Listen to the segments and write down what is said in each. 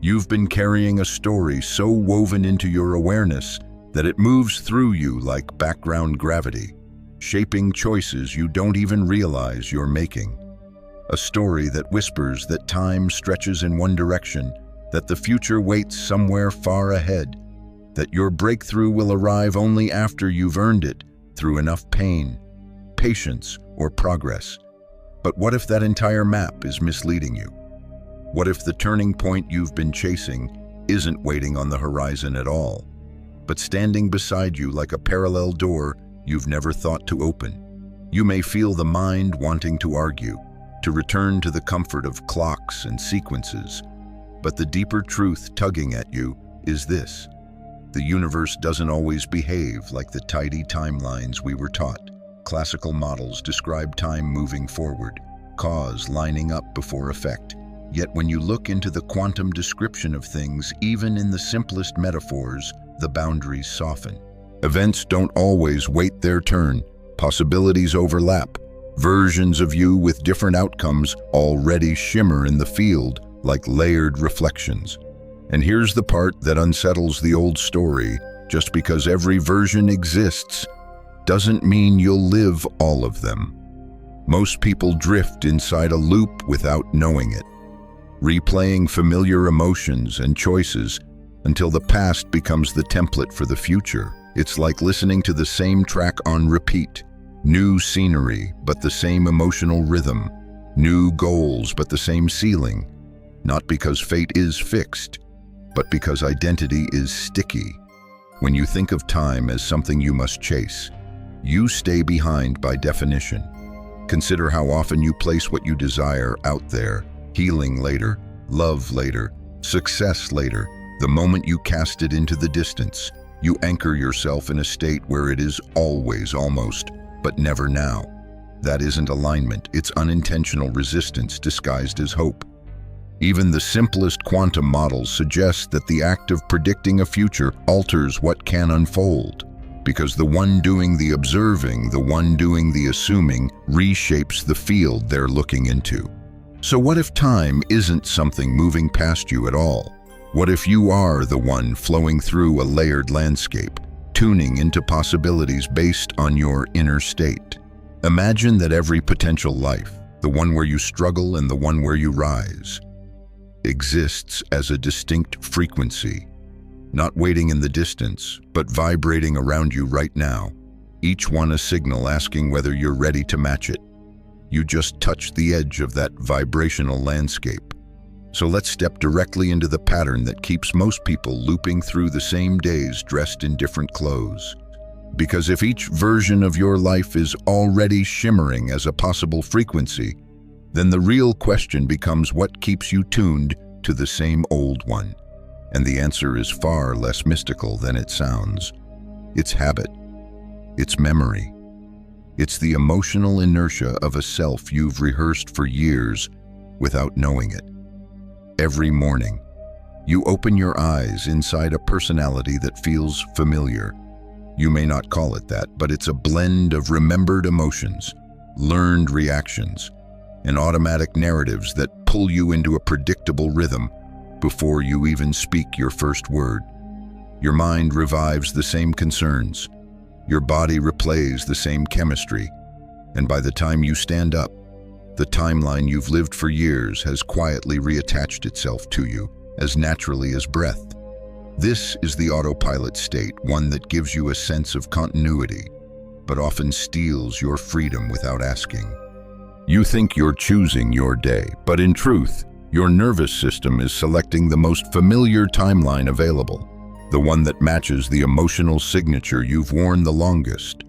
You've been carrying a story so woven into your awareness that it moves through you like background gravity, shaping choices you don't even realize you're making. A story that whispers that time stretches in one direction, that the future waits somewhere far ahead, that your breakthrough will arrive only after you've earned it through enough pain, patience, or progress. But what if that entire map is misleading you? What if the turning point you've been chasing isn't waiting on the horizon at all, but standing beside you like a parallel door you've never thought to open? You may feel the mind wanting to argue, to return to the comfort of clocks and sequences, but the deeper truth tugging at you is this: the universe doesn't always behave like the tidy timelines we were taught. Classical models describe time moving forward, cause lining up before effect. Yet when you look into the quantum description of things, even in the simplest metaphors, the boundaries soften. Events don't always wait their turn. Possibilities overlap. Versions of you with different outcomes already shimmer in the field like layered reflections. And here's the part that unsettles the old story: just because every version exists doesn't mean you'll live all of them. Most people drift inside a loop without knowing it, replaying familiar emotions and choices until the past becomes the template for the future. It's like listening to the same track on repeat. New scenery, but the same emotional rhythm. New goals, but the same ceiling. Not because fate is fixed, but because identity is sticky. When you think of time as something you must chase, you stay behind by definition. Consider how often you place what you desire out there: healing later, love later, success later. The moment you cast it into the distance, you anchor yourself in a state where it is always almost, but never now. That isn't alignment, it's unintentional resistance disguised as hope. Even the simplest quantum models suggest that the act of predicting a future alters what can unfold, because the one doing the observing, the one doing the assuming, reshapes the field they're looking into. So what if time isn't something moving past you at all? What if you are the one flowing through a layered landscape, tuning into possibilities based on your inner state? Imagine that every potential life, the one where you struggle and the one where you rise, exists as a distinct frequency, not waiting in the distance, but vibrating around you right now, each one a signal asking whether you're ready to match it. You just touched the edge of that vibrational landscape. So let's step directly into the pattern that keeps most people looping through the same days dressed in different clothes. Because if each version of your life is already shimmering as a possible frequency, then the real question becomes what keeps you tuned to the same old one. And the answer is far less mystical than it sounds. It's habit. It's memory. It's the emotional inertia of a self you've rehearsed for years without knowing it. Every morning, you open your eyes inside a personality that feels familiar. You may not call it that, but it's a blend of remembered emotions, learned reactions, and automatic narratives that pull you into a predictable rhythm before you even speak your first word. Your mind revives the same concerns. Your body replays the same chemistry. And by the time you stand up, the timeline you've lived for years has quietly reattached itself to you as naturally as breath. This is the autopilot state, one that gives you a sense of continuity, but often steals your freedom without asking. You think you're choosing your day, but in truth, your nervous system is selecting the most familiar timeline available, the one that matches the emotional signature you've worn the longest.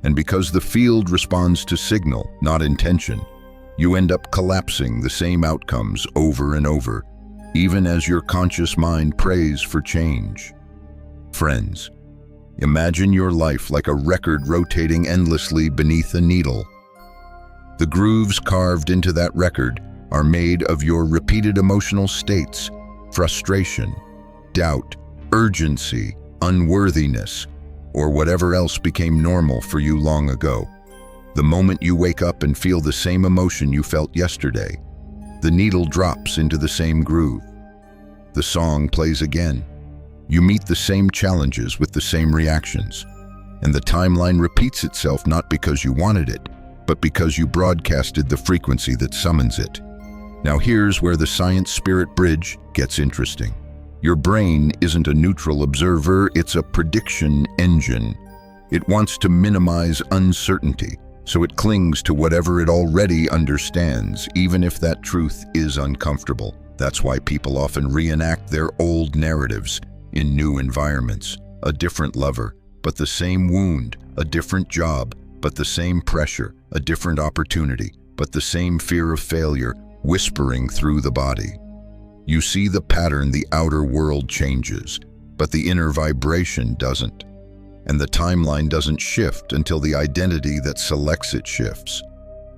And because the field responds to signal, not intention, you end up collapsing the same outcomes over and over, even as your conscious mind prays for change. Friends, imagine your life like a record rotating endlessly beneath a needle. The grooves carved into that record are made of your repeated emotional states: frustration, doubt, urgency, unworthiness, or whatever else became normal for you long ago. The moment you wake up and feel the same emotion you felt yesterday, the needle drops into the same groove. The song plays again. You meet the same challenges with the same reactions. And the timeline repeats itself not because you wanted it, but because you broadcasted the frequency that summons it. Now here's where the science-spirit bridge gets interesting. Your brain isn't a neutral observer, it's a prediction engine. It wants to minimize uncertainty, so it clings to whatever it already understands, even if that truth is uncomfortable. That's why people often reenact their old narratives in new environments. A different lover, but the same wound, a different job, but the same pressure, a different opportunity, but the same fear of failure, whispering through the body. You see the pattern, the outer world changes, but the inner vibration doesn't. And the timeline doesn't shift until the identity that selects it shifts.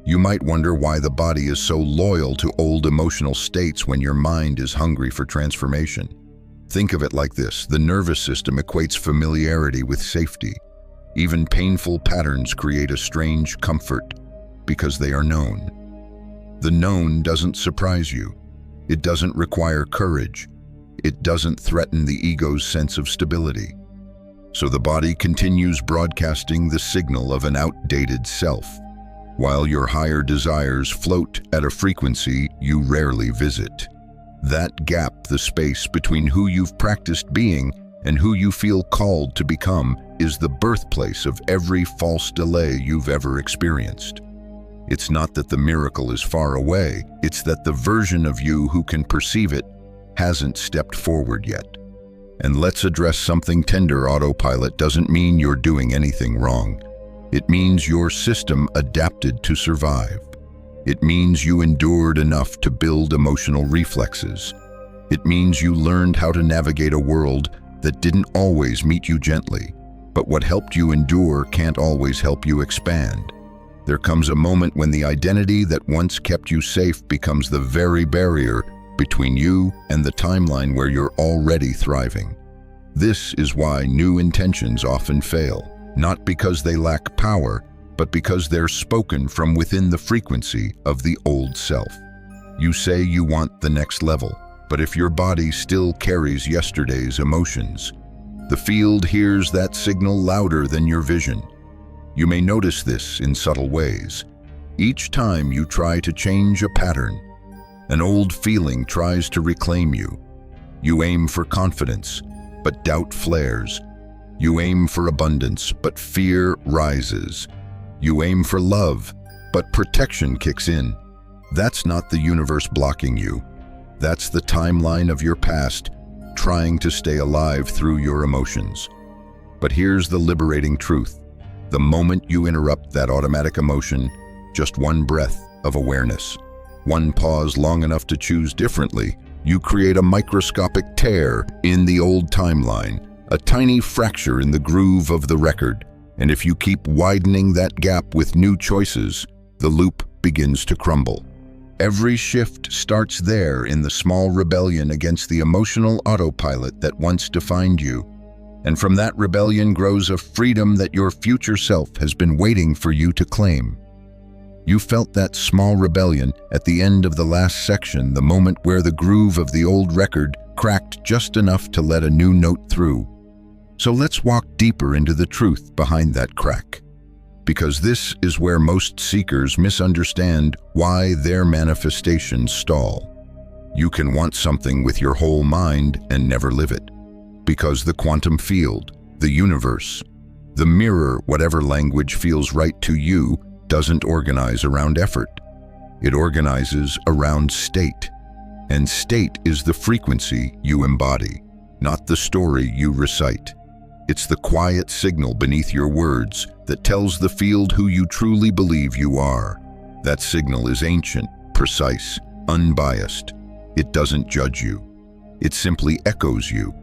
You might wonder why the body is so loyal to old emotional states when your mind is hungry for transformation. Think of it like this: the nervous system equates familiarity with safety. Even painful patterns create a strange comfort because they are known. The known doesn't surprise you. It doesn't require courage. It doesn't threaten the ego's sense of stability. So the body continues broadcasting the signal of an outdated self, while your higher desires float at a frequency you rarely visit. That gap, the space between who you've practiced being and who you feel called to become, is the birthplace of every false delay you've ever experienced. It's not that the miracle is far away, it's that the version of you who can perceive it hasn't stepped forward yet. And let's address something tender. Autopilot doesn't mean you're doing anything wrong. It means your system adapted to survive. It means you endured enough to build emotional reflexes. It means you learned how to navigate a world that didn't always meet you gently. But what helped you endure can't always help you expand. There comes a moment when the identity that once kept you safe becomes the very barrier between you and the timeline where you're already thriving. This is why new intentions often fail, not because they lack power, but because they're spoken from within the frequency of the old self. You say you want the next level, but if your body still carries yesterday's emotions, the field hears that signal louder than your vision. You may notice this in subtle ways. Each time you try to change a pattern, an old feeling tries to reclaim you. You aim for confidence, but doubt flares. You aim for abundance, but fear rises. You aim for love, but protection kicks in. That's not the universe blocking you. That's the timeline of your past, trying to stay alive through your emotions. But here's the liberating truth. The moment you interrupt that automatic emotion, just one breath of awareness, one pause long enough to choose differently, you create a microscopic tear in the old timeline, a tiny fracture in the groove of the record. And if you keep widening that gap with new choices, the loop begins to crumble. Every shift starts there, in the small rebellion against the emotional autopilot that once defined you. And from that rebellion grows a freedom that your future self has been waiting for you to claim. You felt that small rebellion at the end of the last section, the moment where the groove of the old record cracked just enough to let a new note through. So let's walk deeper into the truth behind that crack. Because this is where most seekers misunderstand why their manifestations stall. You can want something with your whole mind and never live it. Because the quantum field, the universe, the mirror, whatever language feels right to you, doesn't organize around effort. It organizes around state. And state is the frequency you embody, not the story you recite. It's the quiet signal beneath your words that tells the field who you truly believe you are. That signal is ancient, precise, unbiased. It doesn't judge you. It simply echoes you.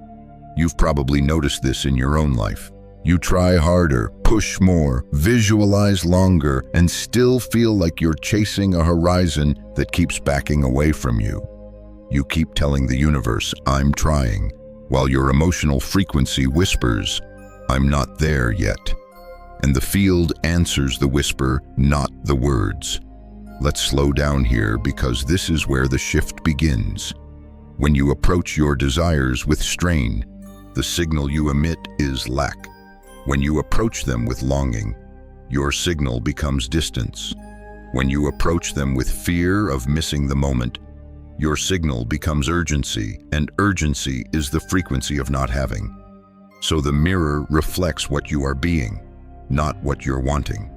You've probably noticed this in your own life. You try harder, push more, visualize longer, and still feel like you're chasing a horizon that keeps backing away from you. You keep telling the universe, "I'm trying," while your emotional frequency whispers, "I'm not there yet." And the field answers the whisper, not the words. Let's slow down here, because this is where the shift begins. When you approach your desires with strain, the signal you emit is lack. When you approach them with longing, your signal becomes distance. When you approach them with fear of missing the moment, your signal becomes urgency, and urgency is the frequency of not having. So the mirror reflects what you are being, not what you're wanting.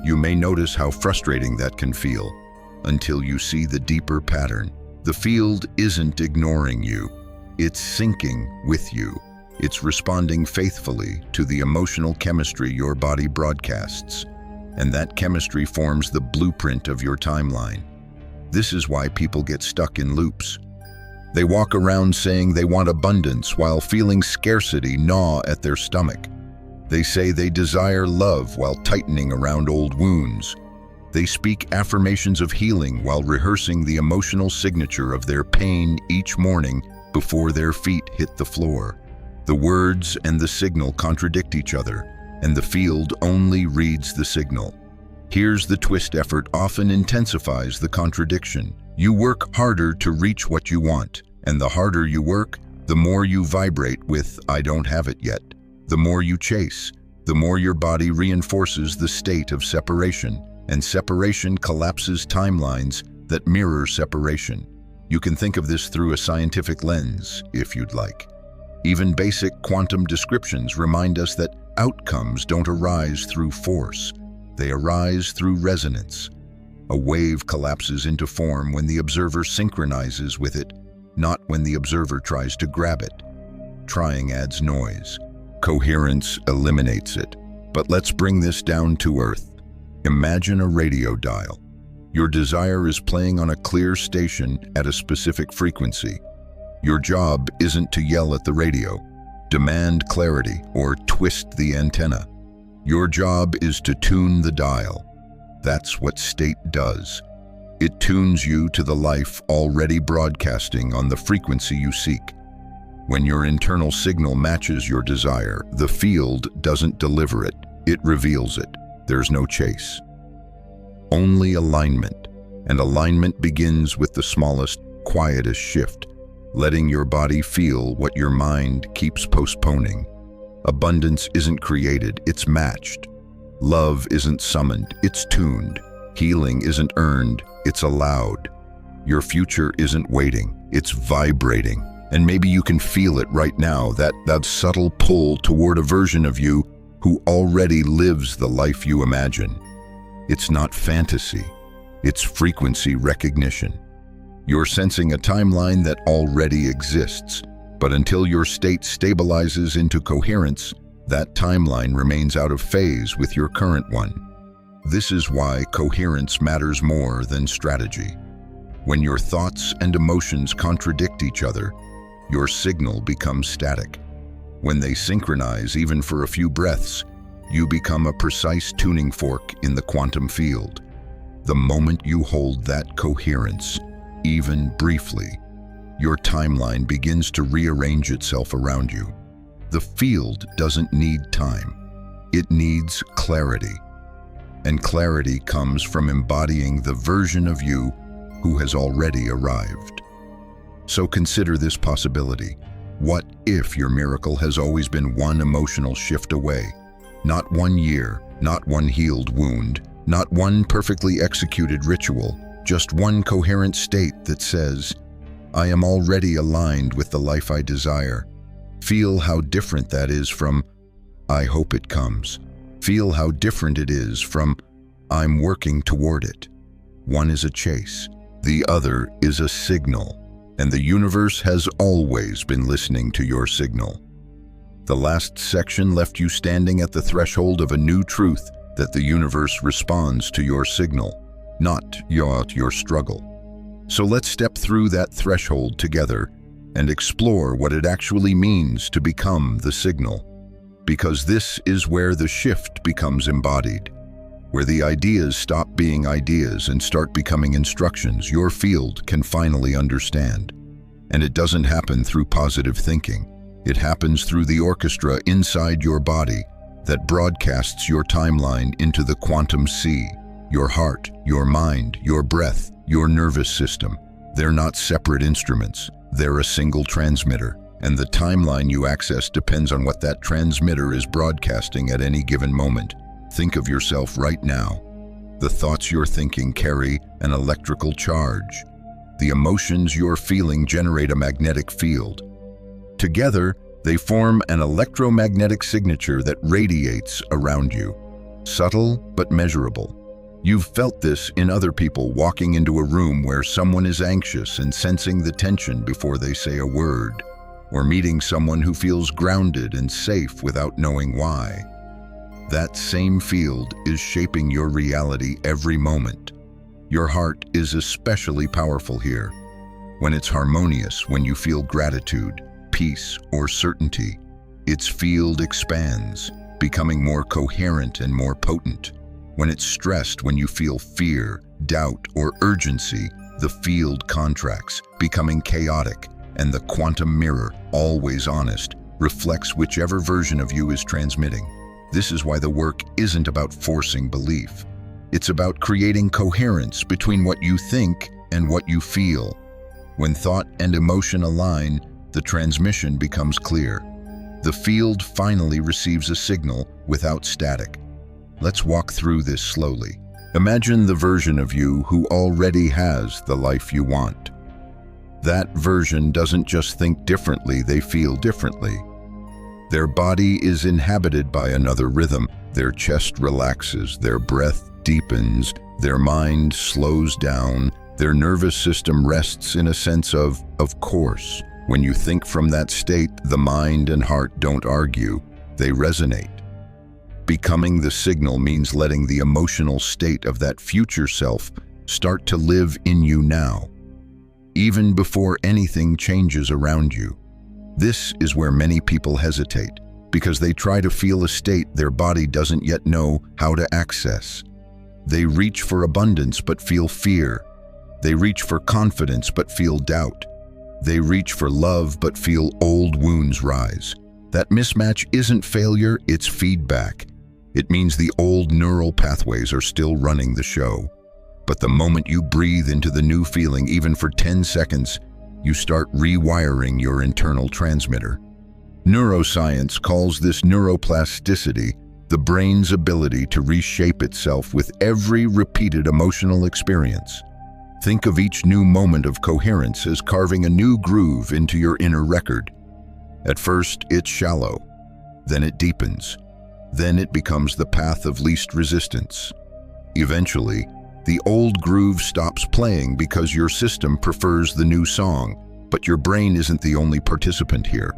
You may notice how frustrating that can feel until you see the deeper pattern. The field isn't ignoring you, it's syncing with you. It's responding faithfully to the emotional chemistry your body broadcasts, and that chemistry forms the blueprint of your timeline. This is why people get stuck in loops. They walk around saying they want abundance while feeling scarcity gnaw at their stomach. They say they desire love while tightening around old wounds. They speak affirmations of healing while rehearsing the emotional signature of their pain each morning before their feet hit the floor. The words and the signal contradict each other, and the field only reads the signal. Here's the twist: effort often intensifies the contradiction. You work harder to reach what you want, and the harder you work, the more you vibrate with "I don't have it yet." The more you chase, the more your body reinforces the state of separation, and separation collapses timelines that mirror separation. You can think of this through a scientific lens, if you'd like. Even basic quantum descriptions remind us that outcomes don't arise through force. They arise through resonance. A wave collapses into form when the observer synchronizes with it, not when the observer tries to grab it. Trying adds noise. Coherence eliminates it. But let's bring this down to earth. Imagine a radio dial. Your desire is playing on a clear station at a specific frequency. Your job isn't to yell at the radio, demand clarity, or twist the antenna. Your job is to tune the dial. That's what state does. It tunes you to the life already broadcasting on the frequency you seek. When your internal signal matches your desire, the field doesn't deliver it, it reveals it. There's no chase. Only alignment. And alignment begins with the smallest, quietest shift, letting your body feel what your mind keeps postponing. Abundance isn't created, it's matched. Love isn't summoned, it's tuned. Healing isn't earned, it's allowed. Your future isn't waiting, it's vibrating. And maybe you can feel it right now, that subtle pull toward a version of you who already lives the life you imagine. It's not fantasy, it's frequency recognition. You're sensing a timeline that already exists, but until your state stabilizes into coherence, that timeline remains out of phase with your current one. This is why coherence matters more than strategy. When your thoughts and emotions contradict each other, your signal becomes static. When they synchronize, even for a few breaths, you become a precise tuning fork in the quantum field. The moment you hold that coherence, even briefly, your timeline begins to rearrange itself around you. The field doesn't need time. It needs clarity. And clarity comes from embodying the version of you who has already arrived. So consider this possibility. What if your miracle has always been one emotional shift away? Not 1 year, not one healed wound, not one perfectly executed ritual, just one coherent state that says, I am already aligned with the life I desire. Feel how different that is from, I hope it comes. Feel how different it is from, I'm working toward it. One is a chase, the other is a signal, and the universe has always been listening to your signal. The last section left you standing at the threshold of a new truth, that the universe responds to your signal, not your struggle. So let's step through that threshold together and explore what it actually means to become the signal. Because this is where the shift becomes embodied, where the ideas stop being ideas and start becoming instructions your field can finally understand. And it doesn't happen through positive thinking. It happens through the orchestra inside your body that broadcasts your timeline into the quantum sea. Your heart, your mind, your breath, your nervous system. They're not separate instruments. They're a single transmitter, and the timeline you access depends on what that transmitter is broadcasting at any given moment. Think of yourself right now. The thoughts you're thinking carry an electrical charge. The emotions you're feeling generate a magnetic field. Together, they form an electromagnetic signature that radiates around you. Subtle but measurable. You've felt this in other people walking into a room where someone is anxious and sensing the tension before they say a word, or meeting someone who feels grounded and safe without knowing why. That same field is shaping your reality every moment. Your heart is especially powerful here. When it's harmonious, when you feel gratitude, peace, or certainty, its field expands, becoming more coherent and more potent. When it's stressed, when you feel fear, doubt, or urgency, the field contracts, becoming chaotic, and the quantum mirror, always honest, reflects whichever version of you is transmitting. This is why the work isn't about forcing belief. It's about creating coherence between what you think and what you feel. When thought and emotion align, the transmission becomes clear. The field finally receives a signal without static. Let's walk through this slowly. Imagine the version of you who already has the life you want. That version doesn't just think differently, they feel differently. Their body is inhabited by another rhythm. Their chest relaxes, their breath deepens, their mind slows down, their nervous system rests in a sense of course. When you think from that state, the mind and heart don't argue, they resonate. Becoming the signal means letting the emotional state of that future self start to live in you now, even before anything changes around you. This is where many people hesitate, because they try to feel a state their body doesn't yet know how to access. They reach for abundance but feel fear. They reach for confidence but feel doubt. They reach for love but feel old wounds rise. That mismatch isn't failure, it's feedback. It means the old neural pathways are still running the show. But the moment you breathe into the new feeling, even for 10 seconds, you start rewiring your internal transmitter. Neuroscience calls this neuroplasticity, the brain's ability to reshape itself with every repeated emotional experience. Think of each new moment of coherence as carving a new groove into your inner record. At first, it's shallow, then it deepens, then it becomes the path of least resistance. Eventually, the old groove stops playing because your system prefers the new song, but your brain isn't the only participant here.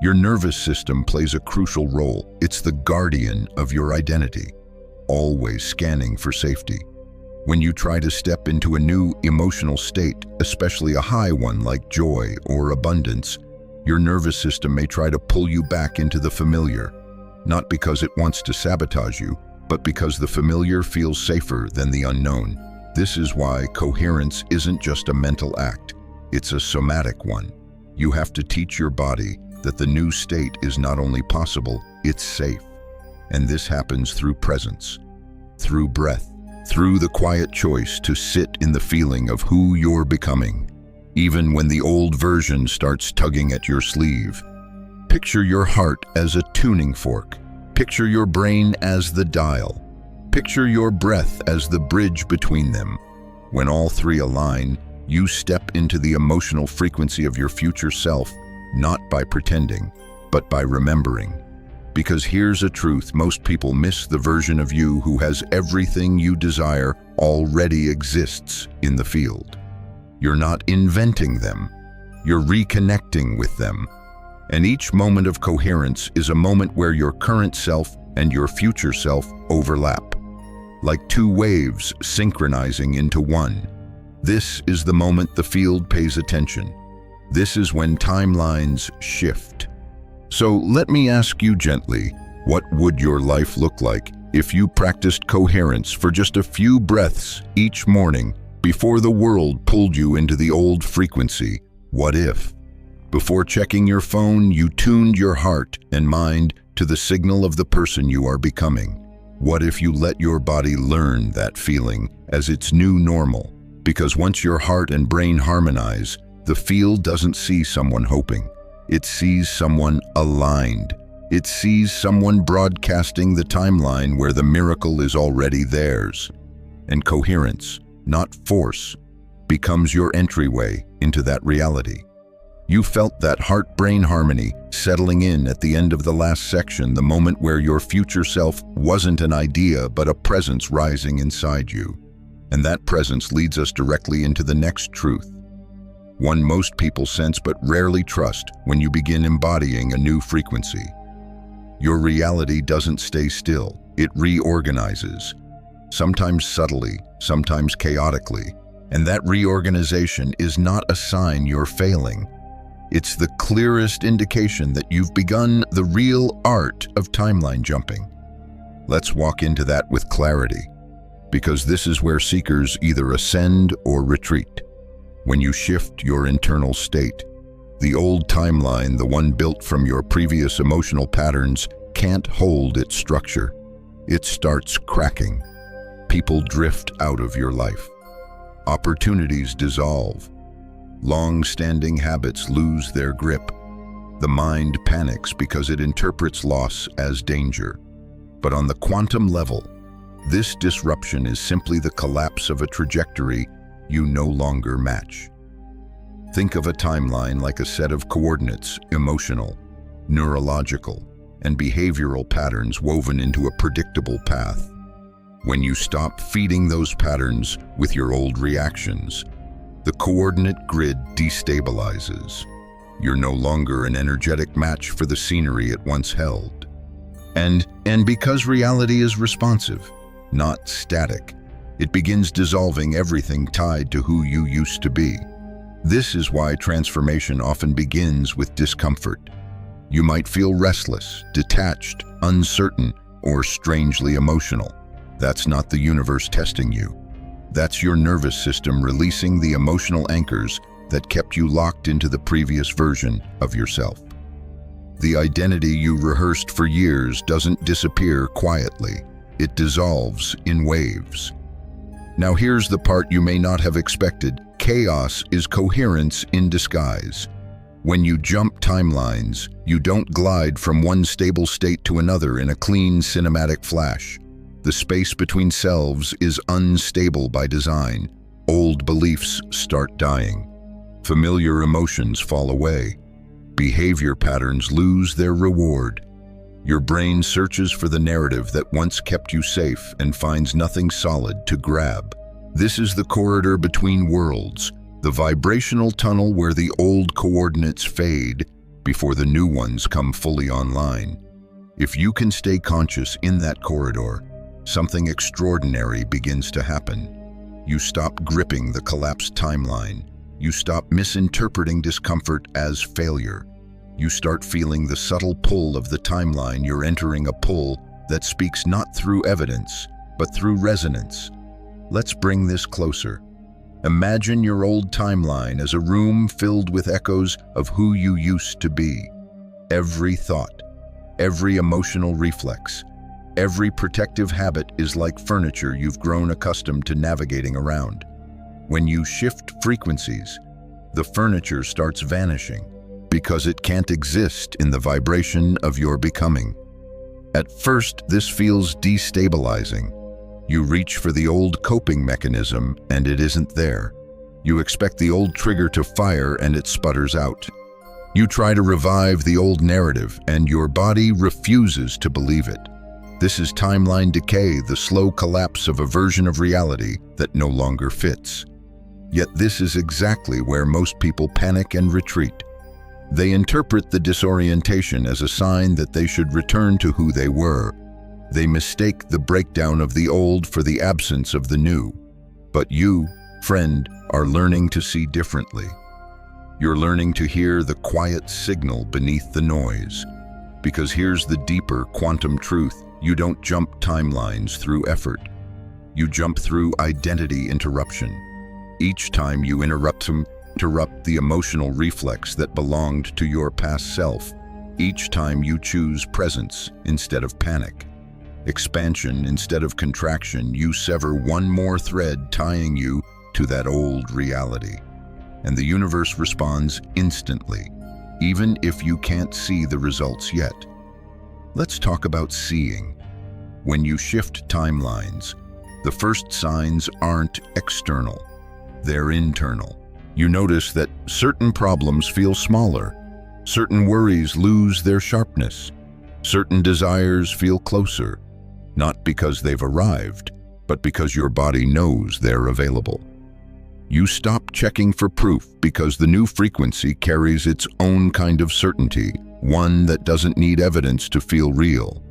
Your nervous system plays a crucial role. It's the guardian of your identity, always scanning for safety. When you try to step into a new emotional state, especially a high one like joy or abundance, your nervous system may try to pull you back into the familiar, not because it wants to sabotage you, but because the familiar feels safer than the unknown. This is why coherence isn't just a mental act, it's a somatic one. You have to teach your body that the new state is not only possible, it's safe. And this happens through presence, through breath, through the quiet choice to sit in the feeling of who you're becoming, even when the old version starts tugging at your sleeve. Picture your heart as a tuning fork. Picture your brain as the dial. Picture your breath as the bridge between them. When all three align, you step into the emotional frequency of your future self, not by pretending, but by remembering. Because here's a truth, most people miss the version of you who has everything you desire already exists in the field. You're not inventing them, you're reconnecting with them. And each moment of coherence is a moment where your current self and your future self overlap, like two waves synchronizing into one. This is the moment the field pays attention. This is when timelines shift. So let me ask you gently, what would your life look like if you practiced coherence for just a few breaths each morning before the world pulled you into the old frequency? What if? Before checking your phone, you tuned your heart and mind to the signal of the person you are becoming. What if you let your body learn that feeling as its new normal? Because once your heart and brain harmonize, The field doesn't see someone hoping. It sees someone aligned. It sees someone broadcasting the timeline where the miracle is already theirs. And coherence, not force, becomes your entryway into that reality. You felt that heart-brain harmony settling in at the end of the last section, the moment where your future self wasn't an idea but a presence rising inside you. And that presence leads us directly into the next truth, one most people sense but rarely trust when you begin embodying a new frequency. Your reality doesn't stay still, it reorganizes, sometimes subtly, sometimes chaotically, and that reorganization is not a sign you're failing. It's the clearest indication that you've begun the real art of timeline jumping. Let's walk into that with clarity, because this is where seekers either ascend or retreat. When you shift your internal state, the old timeline, the one built from your previous emotional patterns, can't hold its structure. It starts cracking. People drift out of your life. Opportunities dissolve. Long-standing habits lose their grip. The mind panics because it interprets loss as danger. But on the quantum level, this disruption is simply the collapse of a trajectory you no longer match. Think of a timeline like a set of coordinates, emotional, neurological, and behavioral patterns woven into a predictable path. When you stop feeding those patterns with your old reactions, the coordinate grid destabilizes. You're no longer an energetic match for the scenery it once held. And because reality is responsive, not static, it begins dissolving everything tied to who you used to be. This is why transformation often begins with discomfort. You might feel restless, detached, uncertain, or strangely emotional. That's not the universe testing you. That's your nervous system releasing the emotional anchors that kept you locked into the previous version of yourself. The identity you rehearsed for years doesn't disappear quietly. It dissolves in waves. Now here's the part you may not have expected. Chaos is coherence in disguise. When you jump timelines, you don't glide from one stable state to another in a clean cinematic flash. The space between selves is unstable by design. Old beliefs start dying. Familiar emotions fall away. Behavior patterns lose their reward. Your brain searches for the narrative that once kept you safe and finds nothing solid to grab. This is the corridor between worlds, the vibrational tunnel where the old coordinates fade before the new ones come fully online. If you can stay conscious in that corridor, something extraordinary begins to happen. You stop gripping the collapsed timeline. You stop misinterpreting discomfort as failure. You start feeling the subtle pull of the timeline. You're entering a pull that speaks not through evidence, but through resonance. Let's bring this closer. Imagine your old timeline as a room filled with echoes of who you used to be. Every thought, every emotional reflex, every protective habit is like furniture you've grown accustomed to navigating around. When you shift frequencies, the furniture starts vanishing because it can't exist in the vibration of your becoming. At first, this feels destabilizing. You reach for the old coping mechanism and it isn't there. You expect the old trigger to fire and it sputters out. You try to revive the old narrative and your body refuses to believe it. This is timeline decay, the slow collapse of a version of reality that no longer fits. Yet this is exactly where most people panic and retreat. They interpret the disorientation as a sign that they should return to who they were. They mistake the breakdown of the old for the absence of the new. But you, friend, are learning to see differently. You're learning to hear the quiet signal beneath the noise. Because here's the deeper quantum truth. You don't jump timelines through effort. You jump through identity interruption. Each time you interrupt the emotional reflex that belonged to your past self. Each time you choose presence instead of panic. Expansion instead of contraction, you sever one more thread tying you to that old reality. and the universe responds instantly, even if you can't see the results yet. Let's talk about seeing. When you shift timelines, the first signs aren't external, they're internal. You notice that certain problems feel smaller, certain worries lose their sharpness, certain desires feel closer, not because they've arrived, but because your body knows they're available. You stop checking for proof because the new frequency carries its own kind of certainty, one that doesn't need evidence to feel real.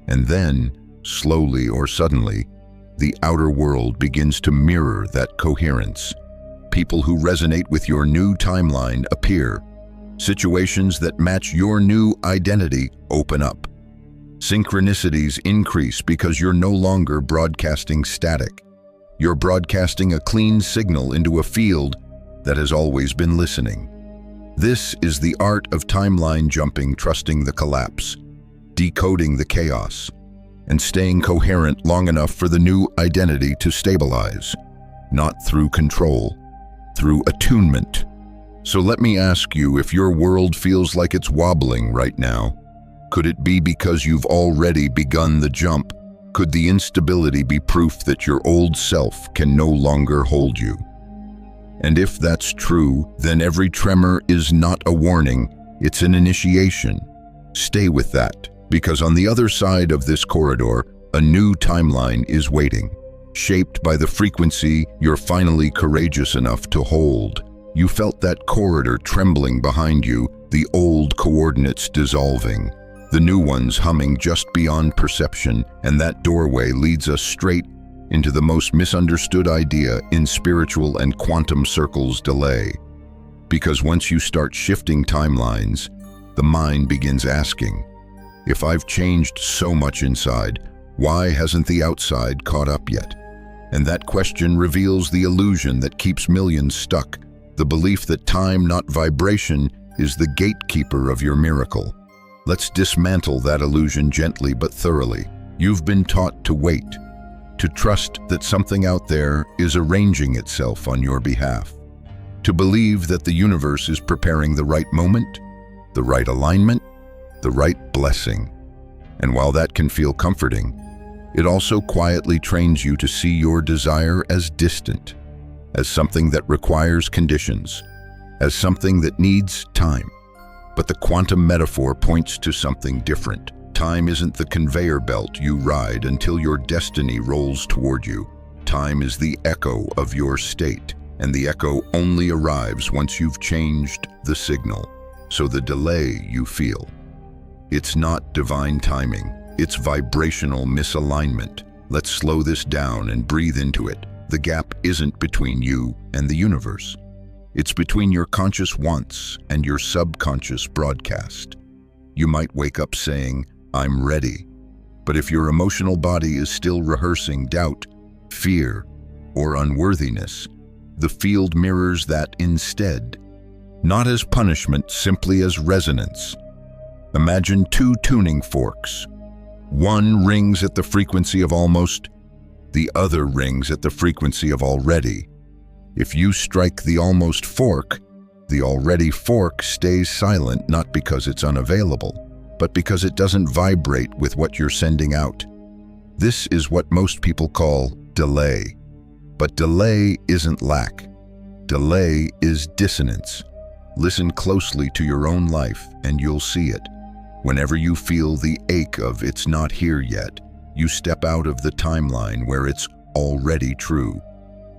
And then, slowly or suddenly, the outer world begins to mirror that coherence. People who resonate with your new timeline appear. Situations that match your new identity open up. Synchronicities increase because you're no longer broadcasting static. You're broadcasting a clean signal into a field that has always been listening. This is the art of timeline jumping, trusting the collapse, decoding the chaos, and staying coherent long enough for the new identity to stabilize, not through control, through attunement. So let me ask you, if your world feels like it's wobbling right now, could it be because you've already begun the jump? Could the instability be proof that your old self can no longer hold you? And if that's true, then every tremor is not a warning, it's an initiation. Stay with that, because on the other side of this corridor, a new timeline is waiting, shaped by the frequency you're finally courageous enough to hold. You felt that corridor trembling behind you, the old coordinates dissolving, the new ones humming just beyond perception, and that doorway leads us straight into the most misunderstood idea in spiritual and quantum circles: delay. Because once you start shifting timelines, the mind begins asking, if I've changed so much inside, why hasn't the outside caught up yet? And that question reveals the illusion that keeps millions stuck, the belief that time, not vibration, is the gatekeeper of your miracle. Let's dismantle that illusion gently but thoroughly. You've been taught to wait, to trust that something out there is arranging itself on your behalf, to believe that the universe is preparing the right moment, the right alignment, the right blessing. And while that can feel comforting, it also quietly trains you to see your desire as distant, as something that requires conditions, as something that needs time. But the quantum metaphor points to something different. Time isn't the conveyor belt you ride until your destiny rolls toward you. Time is the echo of your state, and the echo only arrives once you've changed the signal. So the delay you feel, it's not divine timing, it's vibrational misalignment. Let's slow this down and breathe into it. The gap isn't between you and the universe. It's between your conscious wants and your subconscious broadcast. You might wake up saying, I'm ready. But if your emotional body is still rehearsing doubt, fear, or unworthiness, the field mirrors that instead. Not as punishment, simply as resonance. Imagine two tuning forks. One rings at the frequency of almost, the other rings at the frequency of already. If you strike the almost fork, the already fork stays silent, not because it's unavailable, but because it doesn't vibrate with what you're sending out. This is what most people call delay. But delay isn't lack. Delay is dissonance. Listen closely to your own life and you'll see it. Whenever you feel the ache of it's not here yet, you step out of the timeline where it's already true.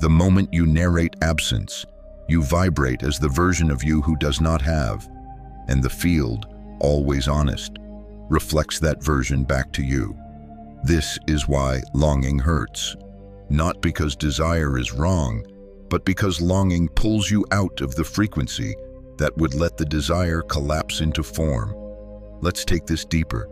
The moment you narrate absence, you vibrate as the version of you who does not have, and the field, always honest, reflects that version back to you. This is why longing hurts. Not because desire is wrong, but because longing pulls you out of the frequency that would let the desire collapse into form. Let's take this deeper.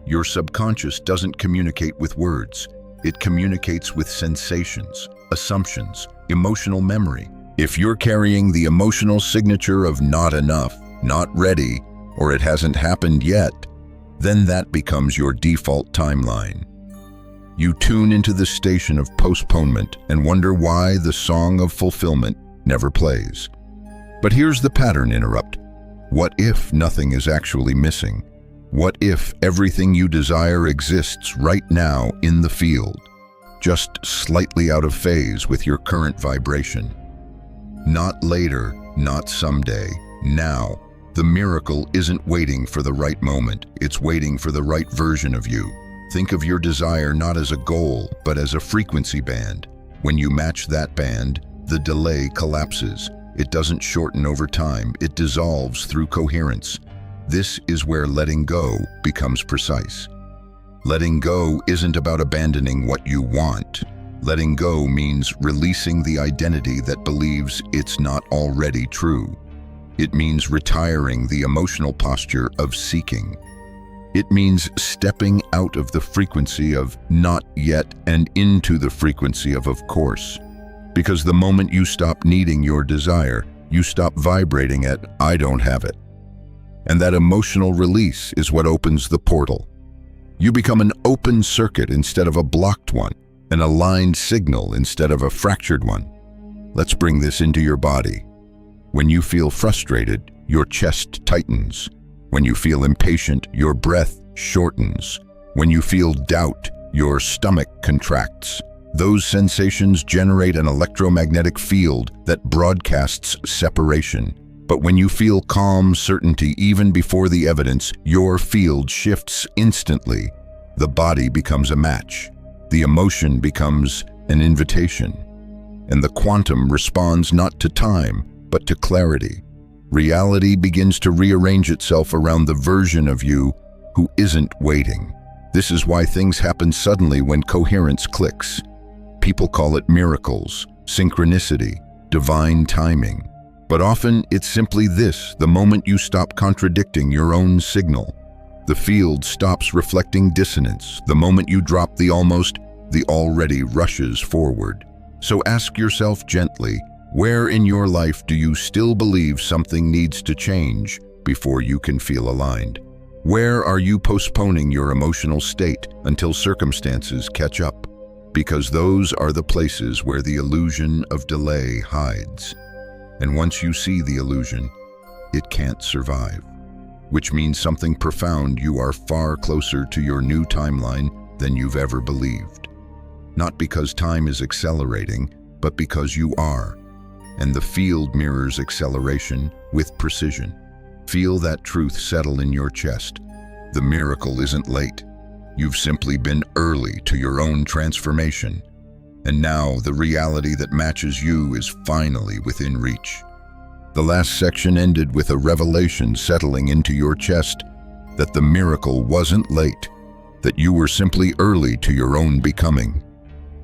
Your subconscious doesn't communicate with words. It communicates with sensations, assumptions, emotional memory. If you're carrying the emotional signature of not enough, not ready, or it hasn't happened yet, then that becomes your default timeline. You tune into the station of postponement and wonder why the song of fulfillment never plays. But here's the pattern interrupt. What if nothing is actually missing? What if everything you desire exists right now in the field, just slightly out of phase with your current vibration? Not later, not someday, now. The miracle isn't waiting for the right moment, it's waiting for the right version of you. Think of your desire not as a goal, but as a frequency band. When you match that band, the delay collapses. It doesn't shorten over time, it dissolves through coherence. This is where letting go becomes precise. Letting go isn't about abandoning what you want. Letting go means releasing the identity that believes it's not already true. It means retiring the emotional posture of seeking. It means stepping out of the frequency of not yet and into the frequency of course. Because the moment you stop needing your desire, you stop vibrating at I don't have it. And that emotional release is what opens the portal. You become an open circuit instead of a blocked one, an aligned signal instead of a fractured one. Let's bring this into your body. When you feel frustrated, your chest tightens. When you feel impatient, your breath shortens. When you feel doubt, your stomach contracts. Those sensations generate an electromagnetic field that broadcasts separation. But when you feel calm certainty even before the evidence, your field shifts instantly. The body becomes a match. The emotion becomes an invitation. And the quantum responds not to time, but to clarity. Reality begins to rearrange itself around the version of you who isn't waiting. This is why things happen suddenly when coherence clicks. People call it miracles, synchronicity, divine timing. But often it's simply this: the moment you stop contradicting your own signal. The field stops reflecting dissonance. The moment you drop the almost, the already rushes forward. So ask yourself gently, where in your life do you still believe something needs to change before you can feel aligned? Where are you postponing your emotional state until circumstances catch up? Because those are the places where the illusion of delay hides. And once you see the illusion, it can't survive. Which means something profound: you are far closer to your new timeline than you've ever believed. Not because time is accelerating, but because you are. And the field mirrors acceleration with precision. Feel that truth settle in your chest. The miracle isn't late. You've simply been early to your own transformation. And now the reality that matches you is finally within reach. The last section ended with a revelation settling into your chest that the miracle wasn't late, that you were simply early to your own becoming.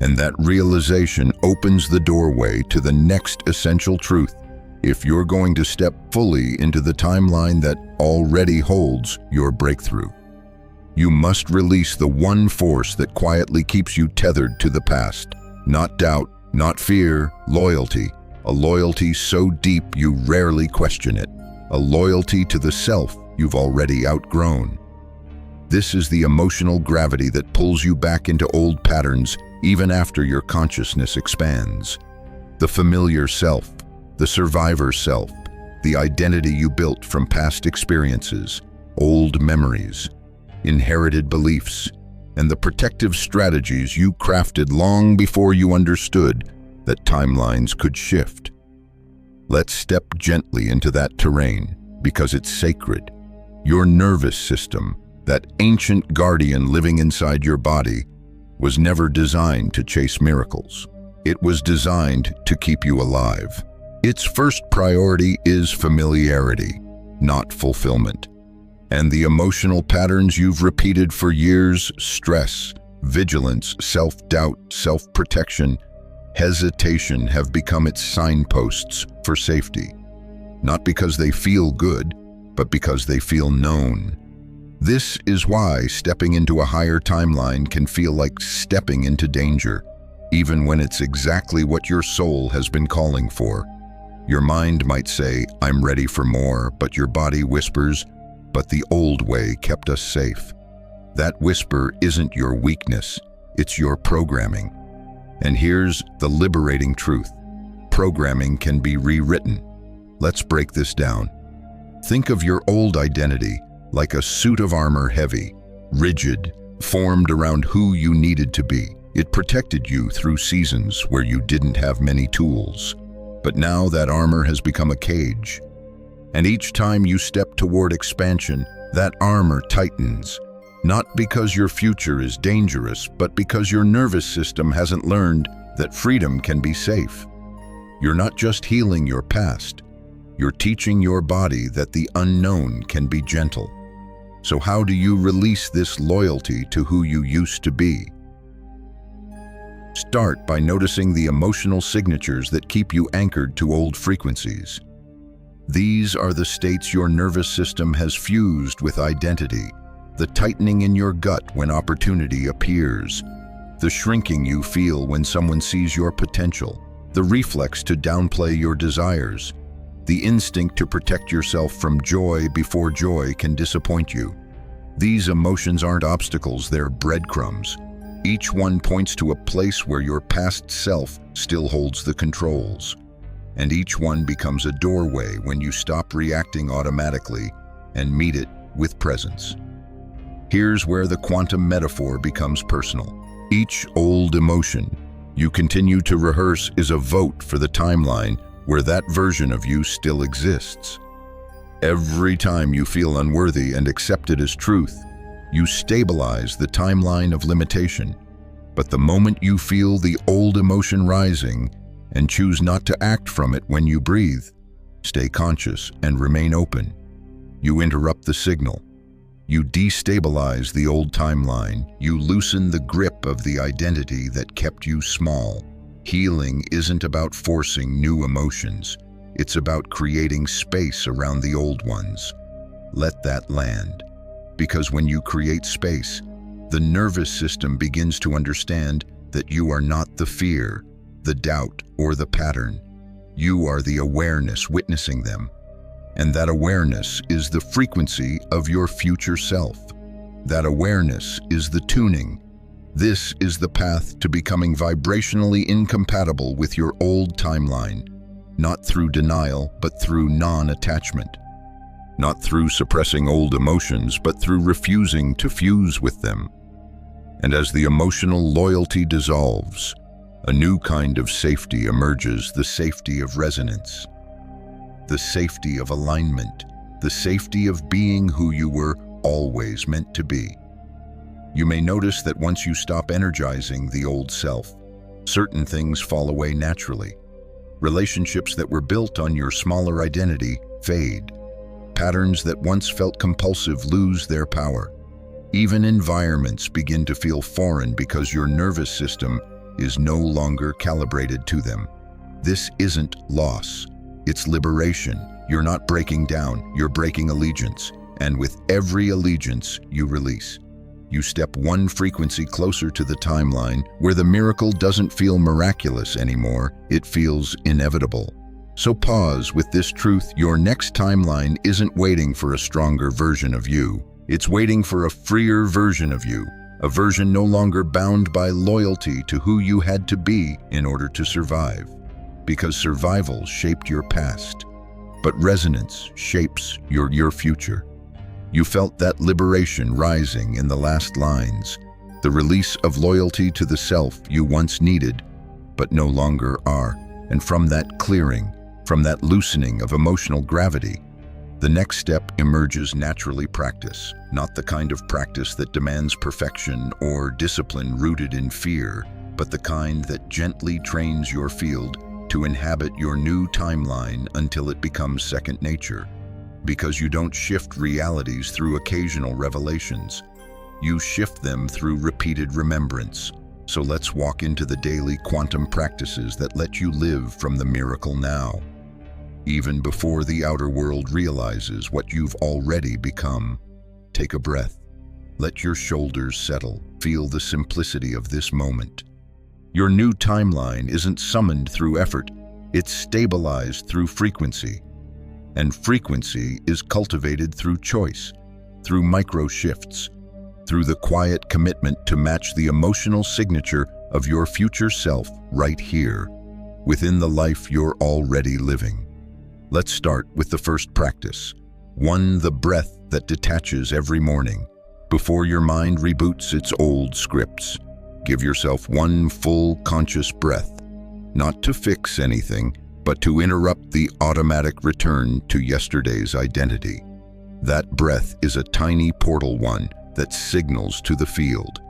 And that realization opens the doorway to the next essential truth. If you're going to step fully into the timeline that already holds your breakthrough, you must release the one force that quietly keeps you tethered to the past. Not doubt, not fear, loyalty. A loyalty so deep you rarely question it. A loyalty to the self you've already outgrown. This is the emotional gravity that pulls you back into old patterns even after your consciousness expands. The familiar self, the survivor self, the identity you built from past experiences, old memories, inherited beliefs, and the protective strategies you crafted long before you understood that timelines could shift. Let's step gently into that terrain because it's sacred. Your nervous system, that ancient guardian living inside your body, was never designed to chase miracles. It was designed to keep you alive. Its first priority is familiarity, not fulfillment. And the emotional patterns you've repeated for years, stress, vigilance, self-doubt, self-protection, hesitation, have become its signposts for safety. Not because they feel good, but because they feel known. This is why stepping into a higher timeline can feel like stepping into danger, even when it's exactly what your soul has been calling for. Your mind might say, "I'm ready for more," but your body whispers, "But the old way kept us safe." That whisper isn't your weakness, it's your programming. And here's the liberating truth: programming can be rewritten. Let's break this down. Think of your old identity like a suit of armor, heavy, rigid, formed around who you needed to be. It protected you through seasons where you didn't have many tools. But now that armor has become a cage. And each time you step toward expansion, that armor tightens. Not because your future is dangerous, but because your nervous system hasn't learned that freedom can be safe. You're not just healing your past, you're teaching your body that the unknown can be gentle. So how do you release this loyalty to who you used to be? Start by noticing the emotional signatures that keep you anchored to old frequencies. These are the states your nervous system has fused with identity, the tightening in your gut when opportunity appears, the shrinking you feel when someone sees your potential, the reflex to downplay your desires, the instinct to protect yourself from joy before joy can disappoint you. These emotions aren't obstacles, they're breadcrumbs. Each one points to a place where your past self still holds the controls. And each one becomes a doorway when you stop reacting automatically and meet it with presence. Here's where the quantum metaphor becomes personal. Each old emotion you continue to rehearse is a vote for the timeline where that version of you still exists. Every time you feel unworthy and accept it as truth, you stabilize the timeline of limitation. But the moment you feel the old emotion rising and choose not to act from it when you breathe, stay conscious and remain open. You interrupt the signal. You destabilize the old timeline. You loosen the grip of the identity that kept you small. Healing isn't about forcing new emotions. It's about creating space around the old ones. Let that land. Because when you create space, the nervous system begins to understand that you are not the fear, the doubt, or the pattern. You are the awareness witnessing them. And that awareness is the frequency of your future self. That awareness is the tuning. This is the path to becoming vibrationally incompatible with your old timeline, not through denial, but through non-attachment. Not through suppressing old emotions, but through refusing to fuse with them. And as the emotional loyalty dissolves, a new kind of safety emerges, the safety of resonance, the safety of alignment, the safety of being who you were always meant to be. You may notice that once you stop energizing the old self, certain things fall away naturally. Relationships that were built on your smaller identity fade. Patterns that once felt compulsive lose their power. Even environments begin to feel foreign because your nervous system is no longer calibrated to them. This isn't loss, it's liberation. You're not breaking down, you're breaking allegiance. And with every allegiance you release, you step one frequency closer to the timeline where the miracle doesn't feel miraculous anymore, it feels inevitable. So pause with this truth: your next timeline isn't waiting for a stronger version of you. It's waiting for a freer version of you, a version no longer bound by loyalty to who you had to be in order to survive. Because survival shaped your past, but resonance shapes your future. You felt that liberation rising in the last lines, the release of loyalty to the self you once needed, but no longer are. And from that clearing, from that loosening of emotional gravity, the next step emerges naturally: practice. Not the kind of practice that demands perfection or discipline rooted in fear, but the kind that gently trains your field to inhabit your new timeline until it becomes second nature. Because you don't shift realities through occasional revelations. You shift them through repeated remembrance. So let's walk into the daily quantum practices that let you live from the miracle now, even before the outer world realizes what you've already become. Take a breath. Let your shoulders settle. Feel the simplicity of this moment. Your new timeline isn't summoned through effort, it's stabilized through frequency. And frequency is cultivated through choice, through micro shifts, through the quiet commitment to match the emotional signature of your future self right here, within the life you're already living. Let's start with the first practice. One, the breath that detaches every morning. Before your mind reboots its old scripts, give yourself one full conscious breath, not to fix anything, but to interrupt the automatic return to yesterday's identity. That breath is a tiny portal one that signals to the field.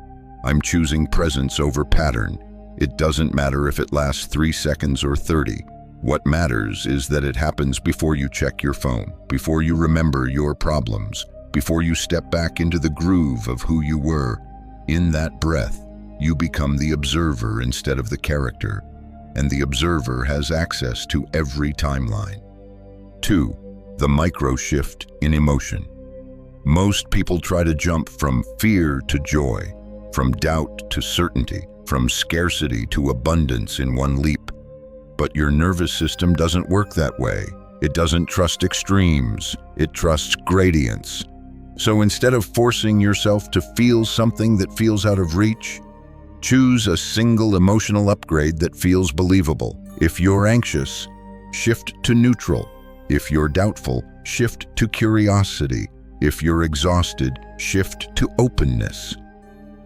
I'm choosing presence over pattern. It doesn't matter if it lasts 3 seconds or 30. What matters is that it happens before you check your phone, before you remember your problems, before you step back into the groove of who you were. In that breath, you become the observer instead of the character, and the observer has access to every timeline. 2, the micro shift in emotion. Most people try to jump from fear to joy, from doubt to certainty, from scarcity to abundance in one leap. But your nervous system doesn't work that way. It doesn't trust extremes, it trusts gradients. So instead of forcing yourself to feel something that feels out of reach, choose a single emotional upgrade that feels believable. If you're anxious, shift to neutral. If you're doubtful, shift to curiosity. If you're exhausted, shift to openness.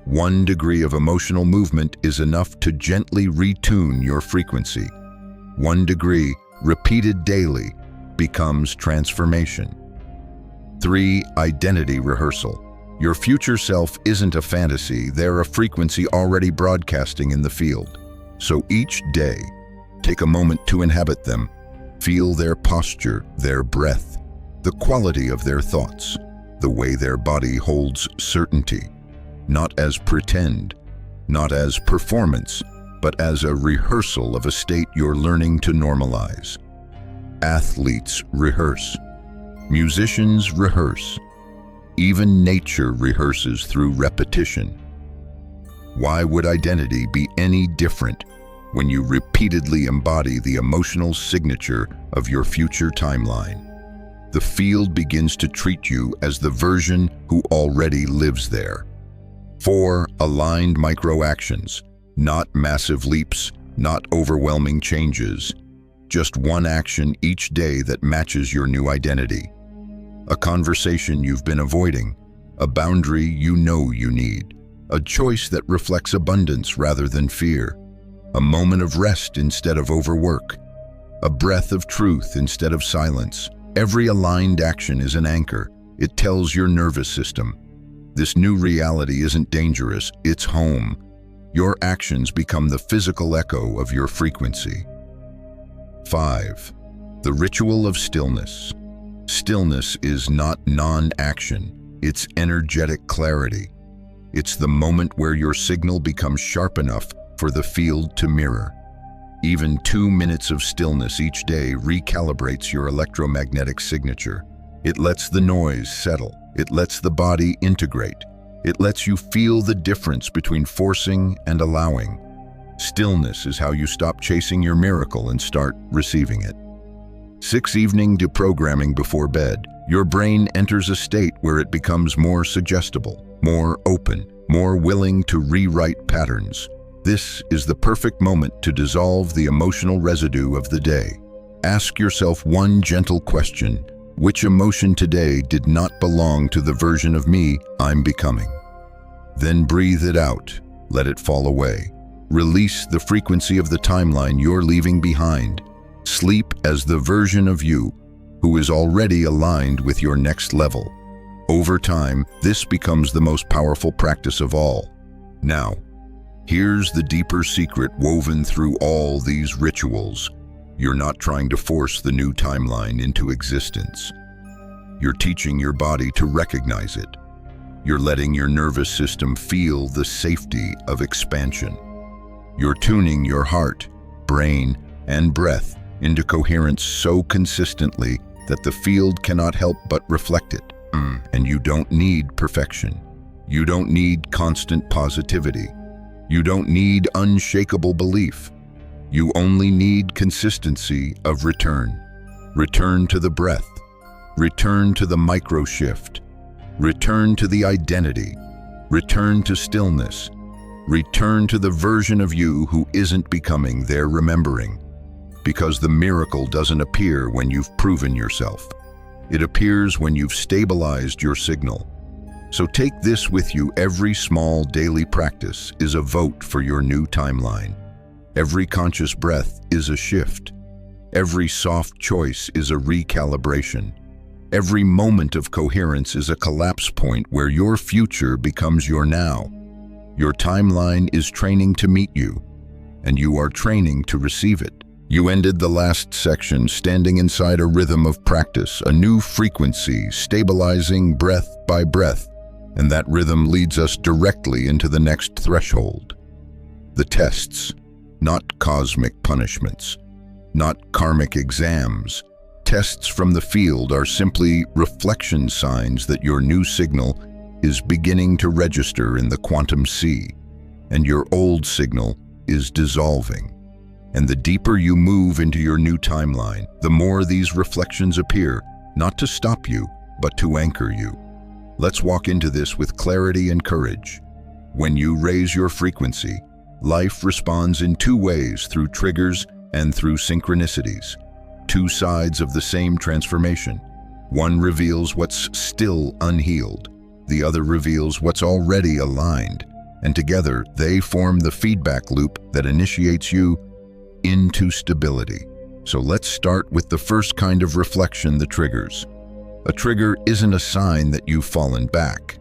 1 degree of emotional movement is enough to gently retune your frequency. 1 degree, repeated daily, becomes transformation. 3, identity rehearsal. Your future self isn't a fantasy, they're a frequency already broadcasting in the field. So each day, take a moment to inhabit them. Feel their posture, their breath, the quality of their thoughts, the way their body holds certainty. Not as pretend, not as performance, but as a rehearsal of a state you're learning to normalize. Athletes rehearse. Musicians rehearse. Even nature rehearses through repetition. Why would identity be any different when you repeatedly embody the emotional signature of your future timeline? The field begins to treat you as the version who already lives there. 4, aligned micro-actions. Not massive leaps, not overwhelming changes. Just one action each day that matches your new identity. A conversation you've been avoiding, a boundary you know you need, a choice that reflects abundance rather than fear, a moment of rest instead of overwork, a breath of truth instead of silence. Every aligned action is an anchor. It tells your nervous system, this new reality isn't dangerous, it's home. Your actions become the physical echo of your frequency. 5, the ritual of stillness. Stillness is not non-action, it's energetic clarity. It's the moment where your signal becomes sharp enough for the field to mirror. Even 2 minutes of stillness each day recalibrates your electromagnetic signature. It lets the noise settle. It lets the body integrate. It lets you feel the difference between forcing and allowing. Stillness is how you stop chasing your miracle and start receiving it. 6, evening deprogramming before bed. Your brain enters a state where it becomes more suggestible, more open, more willing to rewrite patterns. This is the perfect moment to dissolve the emotional residue of the day. Ask yourself one gentle question. Which emotion today did not belong to the version of me I'm becoming? Then breathe it out. Let it fall away. Release the frequency of the timeline you're leaving behind. Sleep as the version of you who is already aligned with your next level. Over time, this becomes the most powerful practice of all. Now, here's the deeper secret woven through all these rituals. You're not trying to force the new timeline into existence. You're teaching your body to recognize it. You're letting your nervous system feel the safety of expansion. You're tuning your heart, brain, and breath into coherence so consistently that the field cannot help but reflect it. And you don't need perfection. You don't need constant positivity. You don't need unshakable belief. You only need consistency of return. Return to the breath. Return to the micro shift. Return to the identity. Return to stillness. Return to the version of you who isn't becoming, they're remembering. because the miracle doesn't appear when you've proven yourself. It appears when you've stabilized your signal. So take this with you: every small daily practice is a vote for your new timeline. Every conscious breath is a shift. Every soft choice is a recalibration. Every moment of coherence is a collapse point where your future becomes your now. Your timeline is training to meet you, and you are training to receive it. You ended the last section standing inside a rhythm of practice, a new frequency, stabilizing breath by breath, and that rhythm leads us directly into the next threshold. The tests, not cosmic punishments, not karmic exams. Tests from the field are simply reflection signs that your new signal is beginning to register in the quantum sea, and your old signal is dissolving. And the deeper you move into your new timeline, the more these reflections appear, not to stop you, but to anchor you. Let's walk into this with clarity and courage. When you raise your frequency, life responds in two ways: through triggers and through synchronicities. Two sides of the same transformation. One reveals what's still unhealed. The other reveals what's already aligned. And together, they form the feedback loop that initiates you into stability. So let's start with the first kind of reflection: the triggers. A trigger isn't a sign that you've fallen back.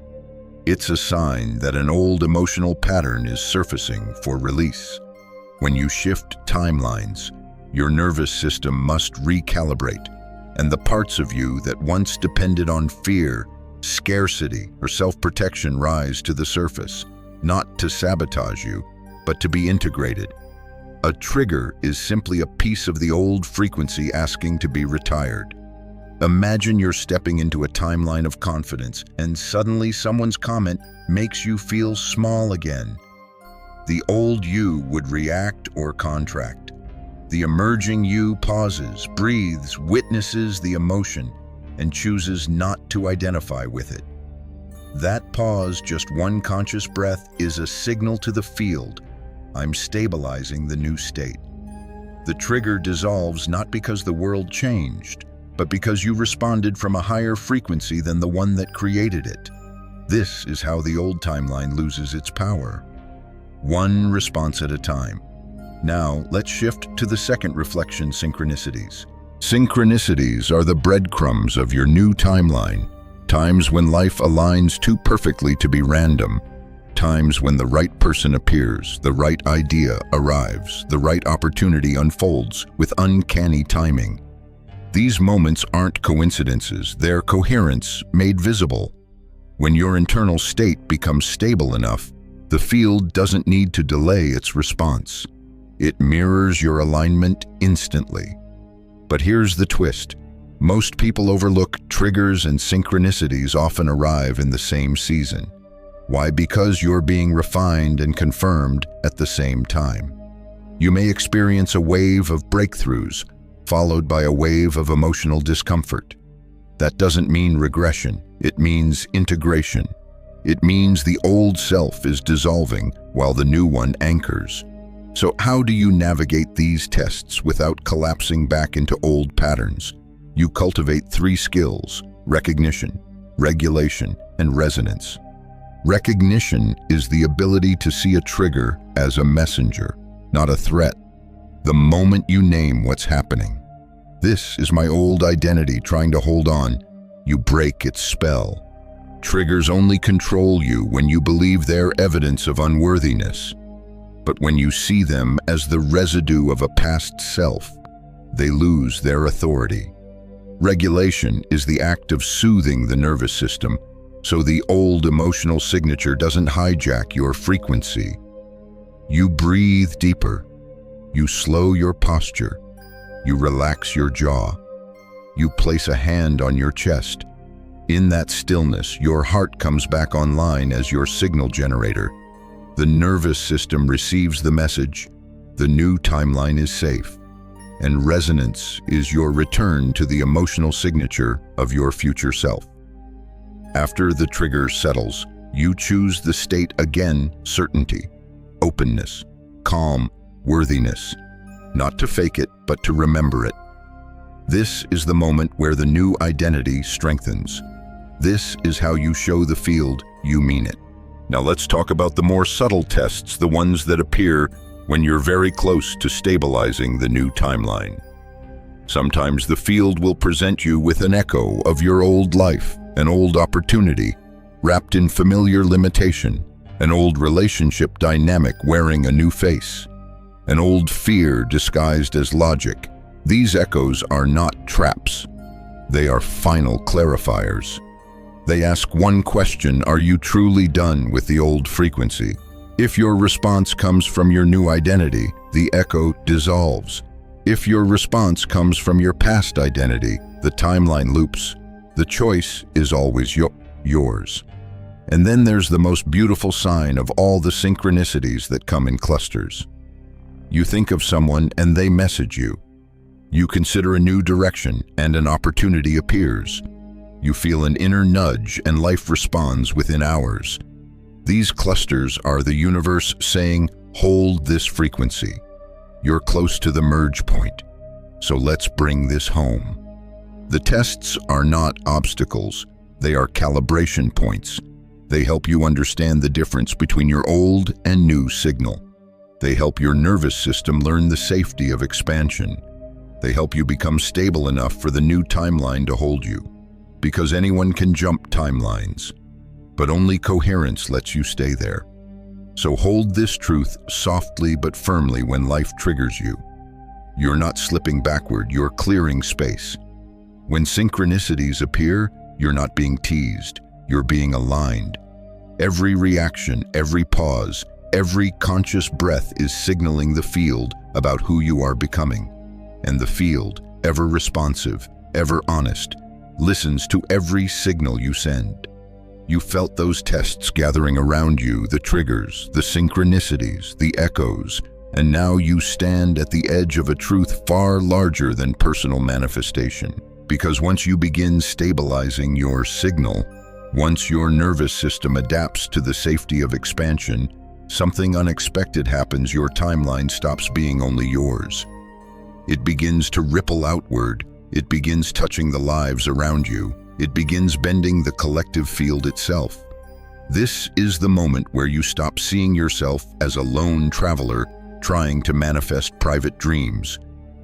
It's a sign that an old emotional pattern is surfacing for release. When you shift timelines, your nervous system must recalibrate, and the parts of you that once depended on fear, scarcity, or self-protection rise to the surface, not to sabotage you, but to be integrated. A trigger is simply a piece of the old frequency asking to be retired. Imagine you're stepping into a timeline of confidence, and suddenly someone's comment makes you feel small again. The old you would react or contract. The emerging you pauses, breathes, witnesses the emotion, and chooses not to identify with it. That pause, just one conscious breath, is a signal to the field: I'm stabilizing the new state. The trigger dissolves not because the world changed, but because you responded from a higher frequency than the one that created it. This is how the old timeline loses its power. One response at a time. Now, let's shift to the second reflection: synchronicities. Synchronicities are the breadcrumbs of your new timeline. Times when life aligns too perfectly to be random. Times when the right person appears, the right idea arrives, the right opportunity unfolds with uncanny timing. These moments aren't coincidences, they're coherence made visible. When your internal state becomes stable enough, the field doesn't need to delay its response. It mirrors your alignment instantly. But here's the twist. Most people overlook triggers, and synchronicities often arrive in the same season. Why? Because you're being refined and confirmed at the same time. You may experience a wave of breakthroughs, followed by a wave of emotional discomfort. That doesn't mean regression, it means integration. It means the old self is dissolving while the new one anchors. So how do you navigate these tests without collapsing back into old patterns? You cultivate three skills: recognition, regulation, and resonance. Recognition is the ability to see a trigger as a messenger, not a threat. The moment you name what's happening, "This is my old identity trying to hold on," you break its spell. Triggers only control you when you believe they're evidence of unworthiness. But when you see them as the residue of a past self, they lose their authority. Regulation is the act of soothing the nervous system so the old emotional signature doesn't hijack your frequency. You breathe deeper. You slow your posture. You relax your jaw. You place a hand on your chest. In that stillness, your heart comes back online as your signal generator. The nervous system receives the message: the new timeline is safe. And resonance is your return to the emotional signature of your future self. After the trigger settles, you choose the state again: certainty, openness, calm, worthiness. not to fake it, but to remember it. This is the moment where the new identity strengthens. This is how you show the field you mean it. Now let's talk about the more subtle tests, the ones that appear when you're very close to stabilizing the new timeline. Sometimes the field will present you with an echo of your old life, an old opportunity, wrapped in familiar limitation, an old relationship dynamic wearing a new face, an old fear disguised as logic. These echoes are not traps. They are final clarifiers. They ask one question: are you truly done with the old frequency? If your response comes from your new identity, the echo dissolves. If your response comes from your past identity, the timeline loops. The choice is always yours. And then there's the most beautiful sign of all the synchronicities that come in clusters. You think of someone and they message you. You consider a new direction and an opportunity appears. You feel an inner nudge and life responds within hours. These clusters are the universe saying, hold this frequency. You're close to the merge point. So let's bring this home. The tests are not obstacles. They are calibration points. They help you understand the difference between your old and new signal. They help your nervous system learn the safety of expansion. They help you become stable enough for the new timeline to hold you. Because anyone can jump timelines, but only coherence lets you stay there. So hold this truth softly but firmly when life triggers you. You're not slipping backward, you're clearing space. When synchronicities appear, you're not being teased, you're being aligned. Every reaction, every pause, every conscious breath is signaling the field about who you are becoming. And the field, ever responsive, ever honest, listens to every signal you send. You felt those tests gathering around you, the triggers, the synchronicities, the echoes, and now you stand at the edge of a truth far larger than personal manifestation. Because once you begin stabilizing your signal, once your nervous system adapts to the safety of expansion, something unexpected happens. Your timeline stops being only yours. It begins to ripple outward. It begins touching the lives around you. It begins bending the collective field itself. This is the moment where you stop seeing yourself as a lone traveler trying to manifest private dreams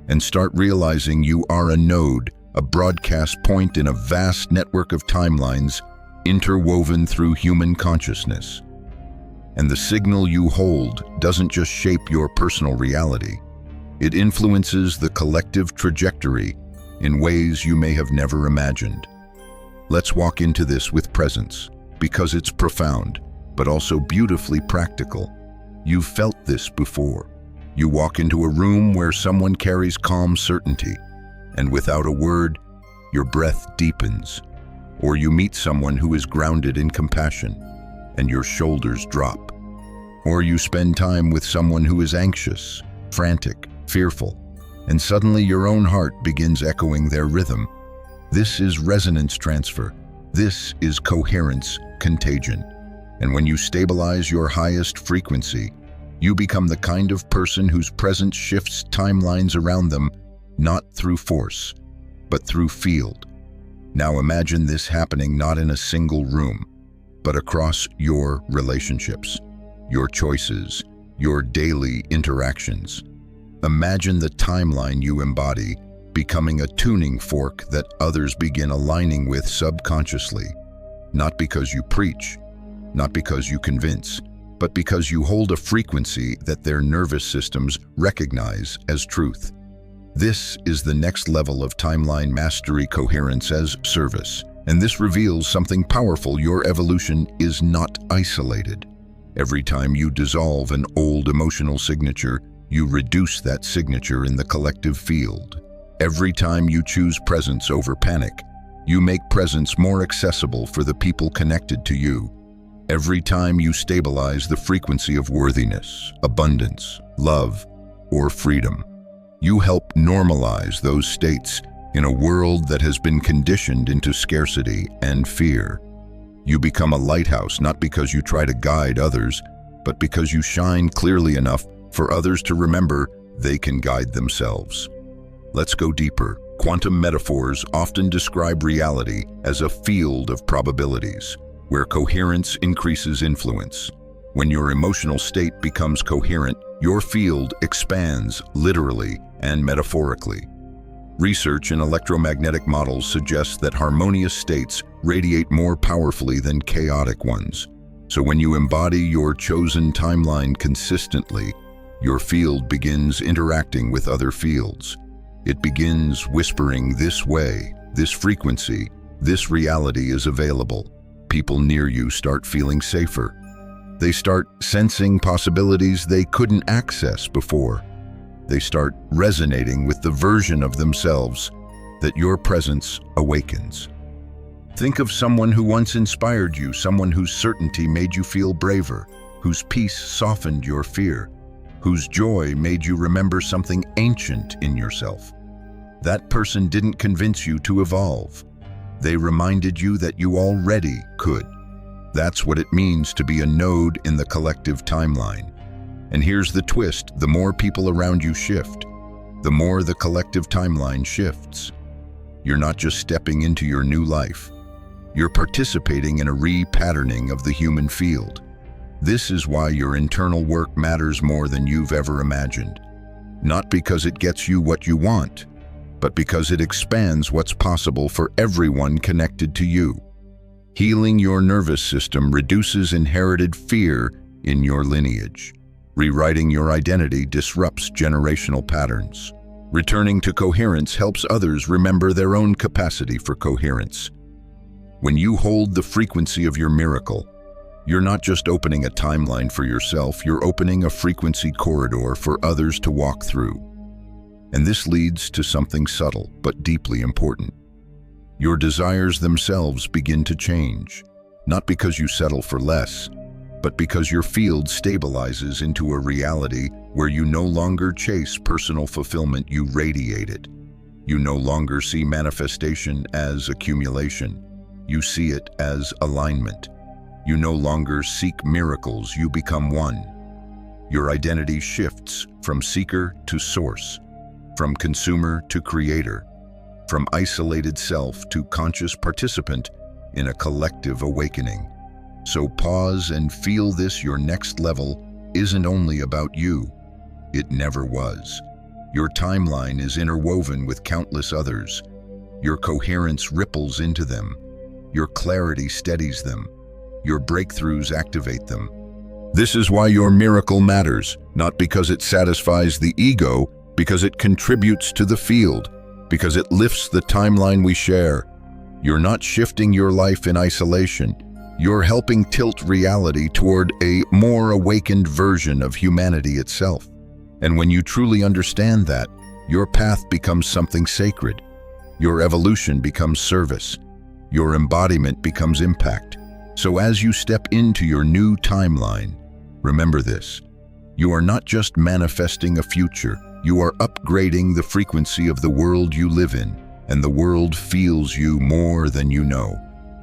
and start realizing you are a node, a broadcast point in a vast network of timelines interwoven through human consciousness. And the signal you hold doesn't just shape your personal reality. It influences the collective trajectory in ways you may have never imagined. Let's walk into this with presence, because it's profound, but also beautifully practical. You've felt this before. You walk into a room where someone carries calm certainty, and without a word, your breath deepens. Or you meet someone who is grounded in compassion, and your shoulders drop. Or you spend time with someone who is anxious, frantic, fearful, and suddenly your own heart begins echoing their rhythm. This is resonance transfer. This is coherence contagion. And when you stabilize your highest frequency, you become the kind of person whose presence shifts timelines around them, not through force, but through field. Now imagine this happening not in a single room, but across your relationships, your choices, your daily interactions. Imagine the timeline you embody becoming a tuning fork that others begin aligning with subconsciously, not because you preach, not because you convince, but because you hold a frequency that their nervous systems recognize as truth. This is the next level of timeline mastery, coherence as service. And this reveals something powerful. Your evolution is not isolated. Every time you dissolve an old emotional signature, you reduce that signature in the collective field. Every time you choose presence over panic, you make presence more accessible for the people connected to you. Every time you stabilize the frequency of worthiness, abundance, love, or freedom, you help normalize those states in a world that has been conditioned into scarcity and fear. You become a lighthouse not because you try to guide others, but because you shine clearly enough for others to remember they can guide themselves. Let's go deeper. Quantum metaphors often describe reality as a field of probabilities, where coherence increases influence. When your emotional state becomes coherent, your field expands literally and metaphorically. Research in electromagnetic models suggests that harmonious states radiate more powerfully than chaotic ones. So when you embody your chosen timeline consistently, your field begins interacting with other fields. It begins whispering, "This way, this frequency, this reality is available." People near you start feeling safer. They start sensing possibilities they couldn't access before. They start resonating with the version of themselves that your presence awakens. Think of someone who once inspired you, someone whose certainty made you feel braver, whose peace softened your fear, whose joy made you remember something ancient in yourself. That person didn't convince you to evolve. They reminded you that you already could. That's what it means to be a node in the collective timeline. And here's the twist: the more people around you shift, the more the collective timeline shifts. You're not just stepping into your new life. You're participating in a repatterning of the human field. This is why your internal work matters more than you've ever imagined. Not because it gets you what you want, but because it expands what's possible for everyone connected to you. Healing your nervous system reduces inherited fear in your lineage. Rewriting your identity disrupts generational patterns. Returning to coherence helps others remember their own capacity for coherence. When you hold the frequency of your miracle, you're not just opening a timeline for yourself, you're opening a frequency corridor for others to walk through. And this leads to something subtle but deeply important. Your desires themselves begin to change, not because you settle for less, but because your field stabilizes into a reality where you no longer chase personal fulfillment, you radiate it. You no longer see manifestation as accumulation. You see it as alignment. You no longer seek miracles, you become one. Your identity shifts from seeker to source, from consumer to creator, from isolated self to conscious participant in a collective awakening. So pause and feel this: your next level isn't only about you. It never was. Your timeline is interwoven with countless others. Your coherence ripples into them. Your clarity steadies them. Your breakthroughs activate them. This is why your miracle matters, not because it satisfies the ego, because it contributes to the field, because it lifts the timeline we share. You're not shifting your life in isolation. You're helping tilt reality toward a more awakened version of humanity itself. And when you truly understand that, your path becomes something sacred. Your evolution becomes service. Your embodiment becomes impact. So as you step into your new timeline, remember this: you are not just manifesting a future, you are upgrading the frequency of the world you live in, and the world feels you more than you know.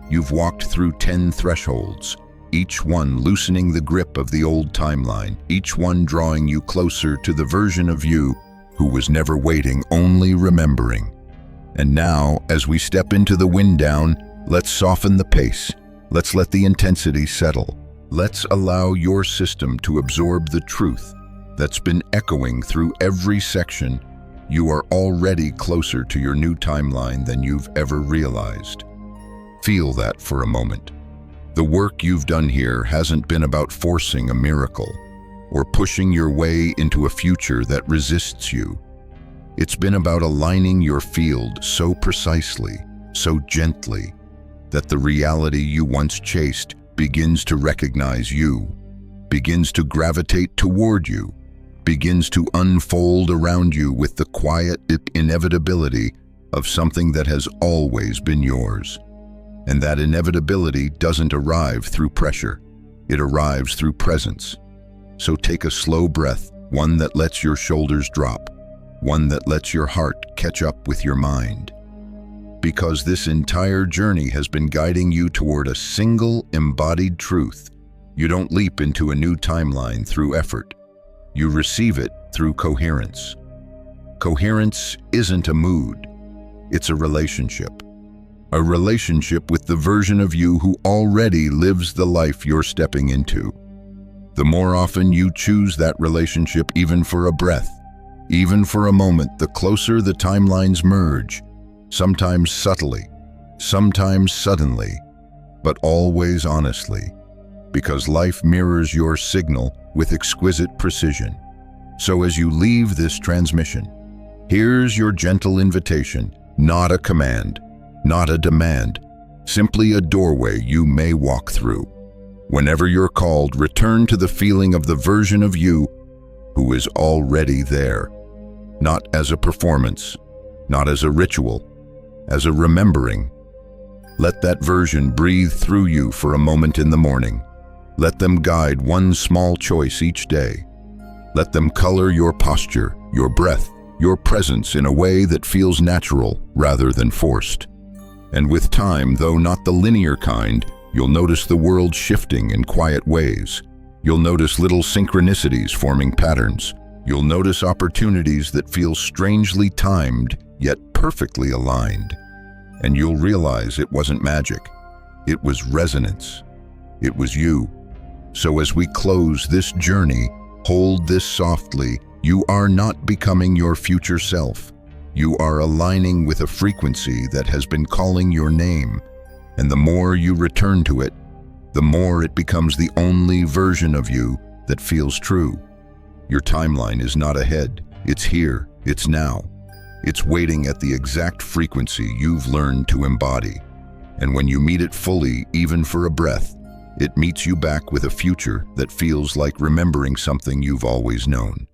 You've walked through 10 thresholds, each one loosening the grip of the old timeline, each one drawing you closer to the version of you who was never waiting, only remembering. And now, as we step into the wind down, let's soften the pace. Let's let the intensity settle. Let's allow your system to absorb the truth that's been echoing through every section. You are already closer to your new timeline than you've ever realized. Feel that for a moment. The work you've done here hasn't been about forcing a miracle or pushing your way into a future that resists you. It's been about aligning your field so precisely, so gently, that the reality you once chased begins to recognize you, begins to gravitate toward you, begins to unfold around you with the quiet inevitability of something that has always been yours. And that inevitability doesn't arrive through pressure, it arrives through presence. So take a slow breath, one that lets your shoulders drop, one that lets your heart catch up with your mind. Because this entire journey has been guiding you toward a single embodied truth. You don't leap into a new timeline through effort. You receive it through coherence. Coherence isn't a mood, it's a relationship. A relationship with the version of you who already lives the life you're stepping into. The more often you choose that relationship, even for a breath, even for a moment, the closer the timelines merge, sometimes subtly, sometimes suddenly, but always honestly, because life mirrors your signal with exquisite precision. So as you leave this transmission, here's your gentle invitation, not a command, not a demand, simply a doorway you may walk through. Whenever you're called, return to the feeling of the version of you who is already there, not as a performance, not as a ritual, as a remembering. Let that version breathe through you for a moment in the morning. Let them guide one small choice each day. Let them color your posture, your breath, your presence in a way that feels natural rather than forced. And with time, though not the linear kind, you'll notice the world shifting in quiet ways. You'll notice little synchronicities forming patterns. You'll notice opportunities that feel strangely timed, yet perfectly aligned. And you'll realize it wasn't magic. It was resonance. It was you. So as we close this journey, hold this softly. You are not becoming your future self. You are aligning with a frequency that has been calling your name. And the more you return to it, the more it becomes the only version of you that feels true. Your timeline is not ahead. It's here. It's now. It's waiting at the exact frequency you've learned to embody. And when you meet it fully, even for a breath, it meets you back with a future that feels like remembering something you've always known.